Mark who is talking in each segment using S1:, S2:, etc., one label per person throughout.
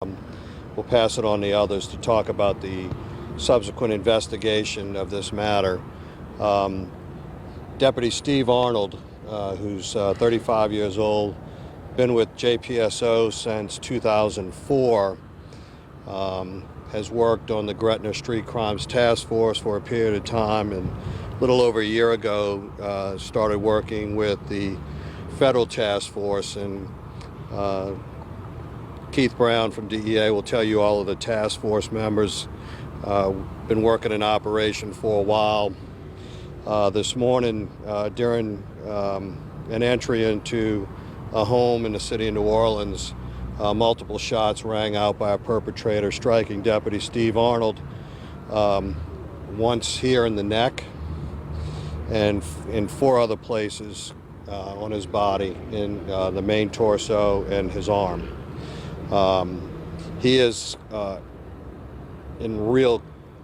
S1: We'll pass it on to others to talk about the subsequent investigation of this matter. Deputy Steve Arnold, who's 35 years old, been with JPSO since 2004, has worked on the Gretna Street Crimes Task Force for a period of time, and a little over a year ago started working with the federal task force. And Keith Brown from DEA will tell you all of the task force members been working in operation for a while. This morning, during an entry into a home in the city of New Orleans, multiple shots rang out by a perpetrator striking Deputy Steve Arnold, once here in the neck and in 4 other places on his body, in the main torso and his arm. He is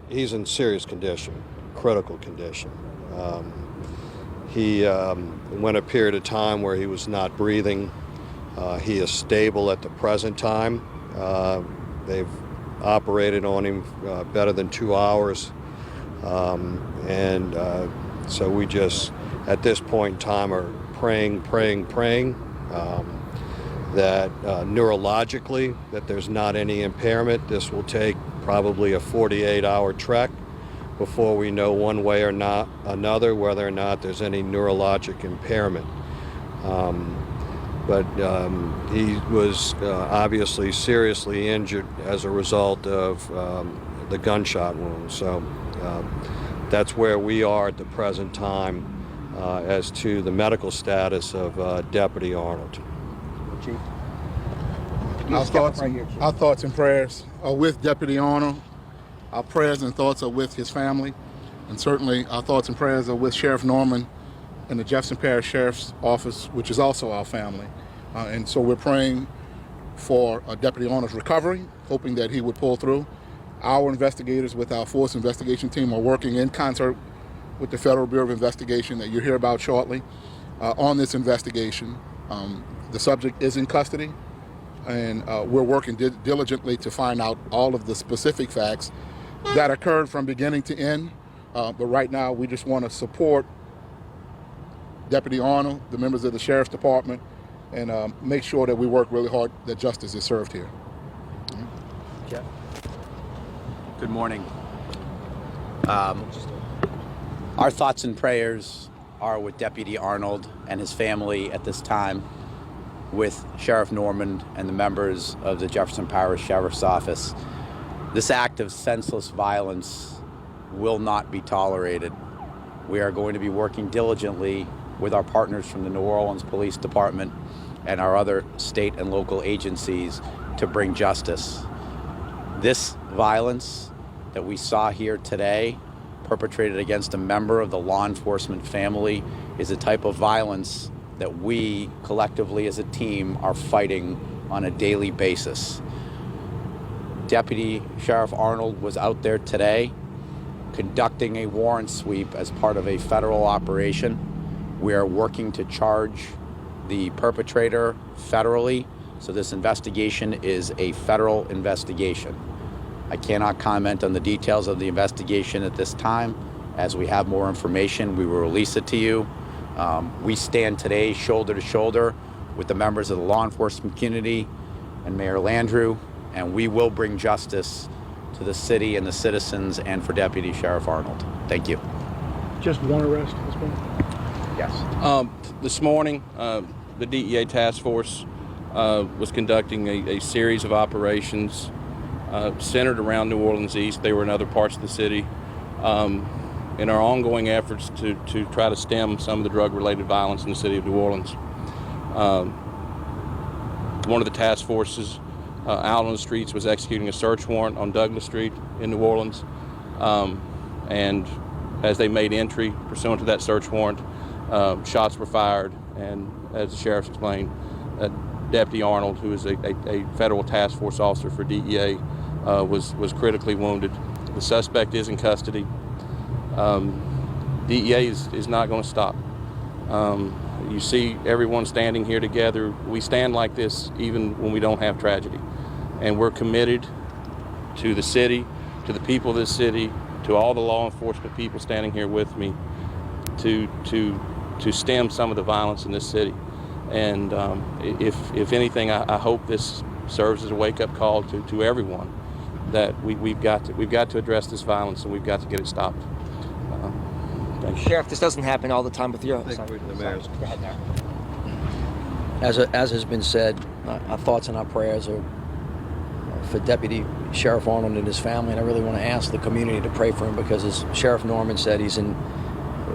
S1: he's in serious condition, critical condition. He went a period of time where he was not breathing. He is stable at the present time. They've operated on him better than 2 hours. So we just, at this point in time, are praying that neurologically that there's not any impairment. This will take probably a 48-hour trek before we know one way or not another whether or not there's any neurologic impairment. But he was obviously seriously injured as a result of the gunshot wound. So that's where we are at the present time as to the medical status of Deputy Arnold.
S2: Chief.
S3: Our thoughts and prayers are with Deputy Arnold. Our prayers and thoughts are with his family. And certainly our thoughts and prayers are with Sheriff Norman and the Jefferson Parish Sheriff's Office, which is also our family. And so we're praying for Deputy Arnold's recovery, hoping that he would pull through. Our investigators with our force investigation team are working in concert with the Federal Bureau of Investigation that you'll hear about shortly on this investigation. The subject is in custody, and we're working diligently to find out all of the specific facts that occurred from beginning to end. But right now, we just want to support Deputy Arnold, the members of the Sheriff's Department, and make sure that we work really hard that justice is served here.
S2: Jeff?
S4: Good morning. Our thoughts and prayers are with Deputy Arnold and his family at this time, with Sheriff Norman and the members of the Jefferson Parish Sheriff's Office. This act of senseless violence will not be tolerated. We are going to be working diligently with our partners from the New Orleans Police Department and our other state and local agencies to bring justice. This violence that we saw here today, perpetrated against a member of the law enforcement family, is a type of violence that we collectively as a team are fighting on a daily basis. Deputy Sheriff Arnold was out there today conducting a warrant sweep as part of a federal operation. We are working to charge the perpetrator federally, so this investigation is a federal investigation. I cannot comment on the details of the investigation at this time. As we have more information, we will release it to you. We stand today shoulder to shoulder with the members of the law enforcement community and Mayor Landrieu, and we will bring justice to the city and the citizens and for Deputy Sheriff Arnold. Thank you.
S2: Just one arrest at this point?
S4: Yes.
S5: This morning, the DEA task force was conducting a series of operations centered around New Orleans East. They were in other parts of the city. In our ongoing efforts to try to stem some of the drug-related violence in the city of New Orleans. One of the task forces out on the streets was executing a search warrant on Douglas Street in New Orleans. And as they made entry pursuant to that search warrant, shots were fired, and as the sheriff explained, Deputy Arnold, who is a federal task force officer for DEA, was critically wounded. The suspect is in custody. DEA is not going to stop. You see everyone standing here together. We stand like this even when we don't have tragedy. and we're committed to the city, to the people of this city, to all the law enforcement people standing here with me, to stem some of the violence in this city. And if anything, I hope this serves as a wake-up call to everyone that we've got to address this violence, and we've got to get it stopped. Thank you.
S6: Sheriff, this doesn't happen all the time with your.
S1: The mayor's.
S6: Go ahead, Mayor.
S2: As has been said, our thoughts and our prayers are for Deputy Sheriff Arnold and his family, and I really want to ask the community to pray for him because, as Sheriff Norman said, he's in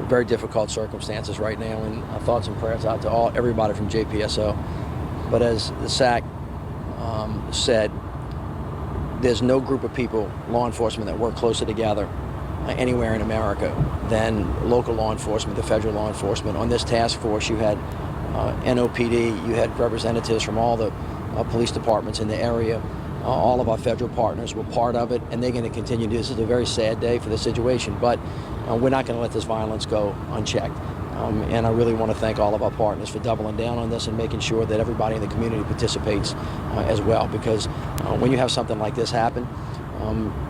S2: very difficult circumstances right now, and our thoughts and prayers out to everybody from JPSO. But as the SAC said, there's no group of people, law enforcement, that work closer together anywhere in America than local law enforcement, the federal law enforcement. On this task force, you had NOPD, you had representatives from all the police departments in the area. All of our federal partners were part of it, and they're going to continue. This is a very sad day for the situation, but we're not going to let this violence go unchecked. And I really want to thank all of our partners for doubling down on this and making sure that everybody in the community participates as well, because when you have something like this happen,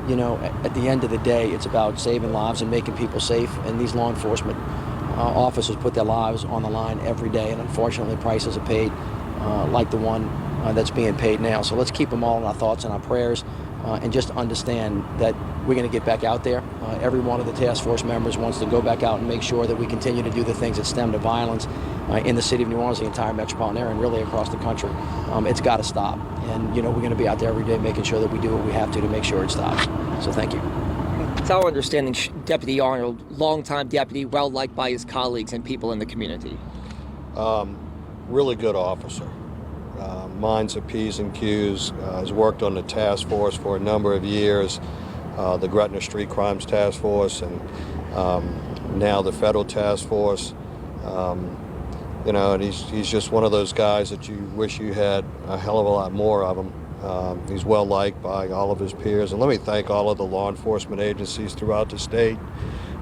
S2: you know, at the end of the day, it's about saving lives and making people safe, and these law enforcement officers put their lives on the line every day, and unfortunately prices are paid like the one that's being paid now. So let's keep them all in our thoughts and our prayers, and just understand that we're going to get back out there. Every one of the task force members wants to go back out and make sure that we continue to do the things that stem to violence in the city of New Orleans, the entire metropolitan area, and really across the country. It's got to stop. And, you know, we're going to be out there every day making sure that we do what we have to make sure it stops. So thank you.
S6: It's our understanding Deputy Arnold, longtime deputy, well-liked by his colleagues and people in the community.
S1: Really good officer. Minds of P's and Q's. Has worked on the task force for a number of years, the Gretna Street Crimes Task Force, and now the federal task force. You know, and he's just one of those guys that you wish you had a hell of a lot more of him. He's well liked by all of his peers. And let me thank all of the law enforcement agencies throughout the state.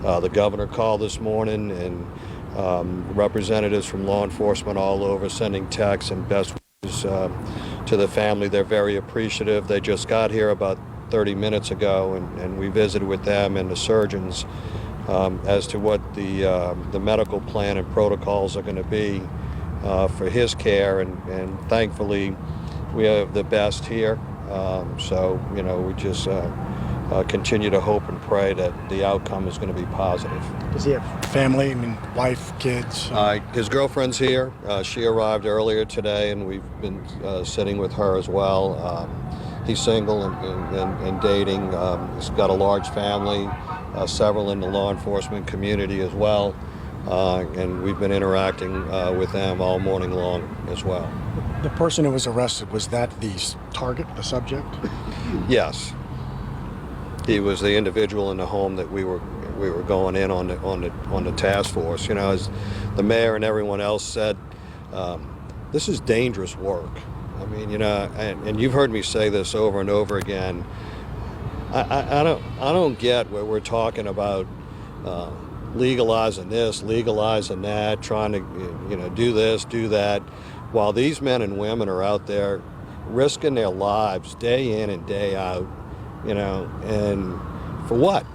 S1: The governor called this morning, and representatives from law enforcement all over sending texts and best wishes to the family. They're very appreciative. They just got here about 30 minutes ago, and we visited with them and the surgeons as to what the medical plan and protocols are going to be for his care, and thankfully we have the best here. So, you know, we just continue to hope and pray that the outcome is going to be positive.
S2: Does he have family? I mean, wife, kids?
S1: His girlfriend's here. She arrived earlier today, and we've been sitting with her as well. He's single and dating. He's got a large family, several in the law enforcement community as well, and we've been interacting with them all morning long as well.
S2: The person who was arrested, was that the target, the subject?
S1: Yes. He was the individual in the home that we were going in on the task force. You know, as the mayor and everyone else said, this is dangerous work. I mean, you know, and you've heard me say this over and over again. I don't get where we're talking about legalizing this, legalizing that, trying to, you know, do this, do that, while these men and women are out there risking their lives day in and day out. You know, and for what?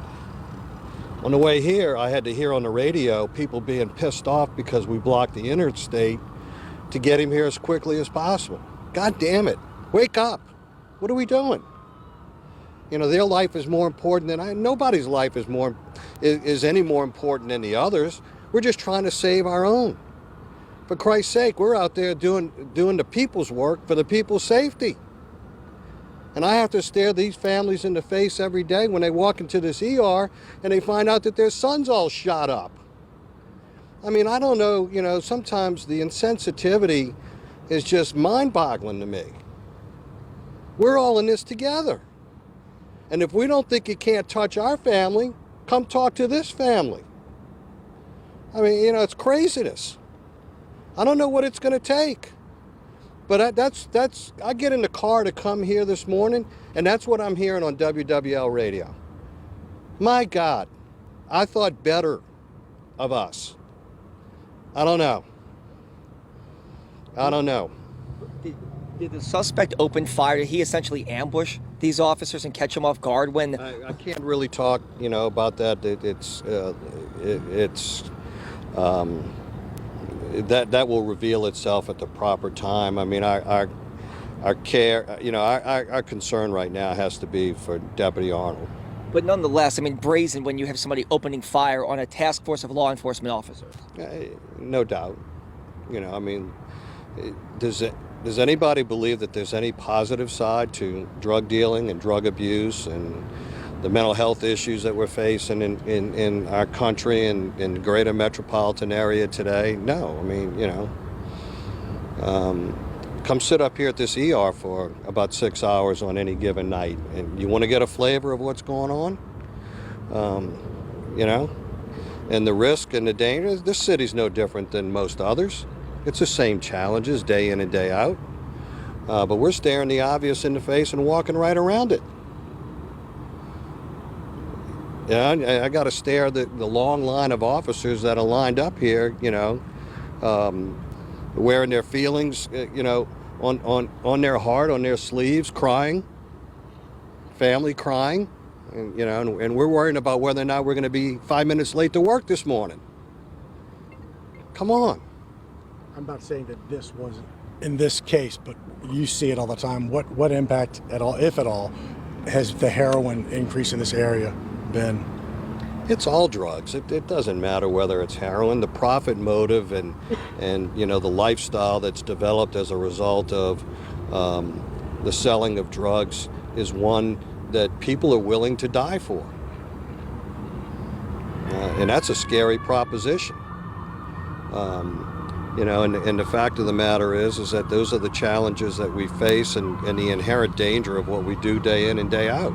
S1: On the way here, I had to hear on the radio people being pissed off because we blocked the interstate to get him here as quickly as possible. God damn it. Wake up. What are we doing? You know, their life is more important than nobody's life is any more important than the others. We're just trying to save our own. For Christ's sake, we're out there doing the people's work for the people's safety. And I have to stare these families in the face every day when they walk into this ER and they find out that their son's all shot up. I mean, I don't know, you know, sometimes the insensitivity is just mind-boggling to me. We're all in this together. And if we don't think it can't touch our family, come talk to this family. I mean, you know, it's craziness. I don't know what it's going to take. But I get in the car to come here this morning, and that's what I'm hearing on WWL radio. My God, I thought better of us. I don't know.
S6: Did the suspect open fire? Did he essentially ambush these officers and catch them off guard when?
S1: I can't really talk, about that. That will reveal itself at the proper time. I mean, our care, our concern right now has to be for Deputy Arnold.
S6: But nonetheless, I mean, brazen when you have somebody opening fire on a task force of law enforcement officers.
S1: No doubt. Does anybody believe that there's any positive side to drug dealing and drug abuse and the mental health issues that we're facing in our country and in the greater metropolitan area today? No. I mean, come sit up here at this ER for about 6 hours on any given night, and you want to get a flavor of what's going on, and the risk and the danger. This city's no different than most others. It's the same challenges day in and day out, but we're staring the obvious in the face and walking right around it. I got to stare the long line of officers that are lined up here, wearing their feelings, on their heart, on their sleeves, crying, family crying, and we're worrying about whether or not we're going to be 5 minutes late to work this morning. Come on.
S7: I'm not saying that this wasn't in this case, but you see it all the time. What impact at all, if at all, has the heroin increase in this area been?
S1: It's all drugs. It doesn't matter whether it's heroin. The profit motive and the lifestyle that's developed as a result of the selling of drugs is one that people are willing to die for. And that's a scary proposition. And the fact of the matter is that those are the challenges that we face and the inherent danger of what we do day in and day out.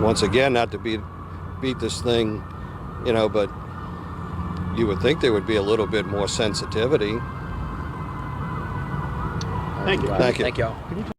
S1: Once again, not to beat this thing, but you would think there would be a little bit more sensitivity.
S2: Thank you.
S1: Thank you.
S2: Thank you all.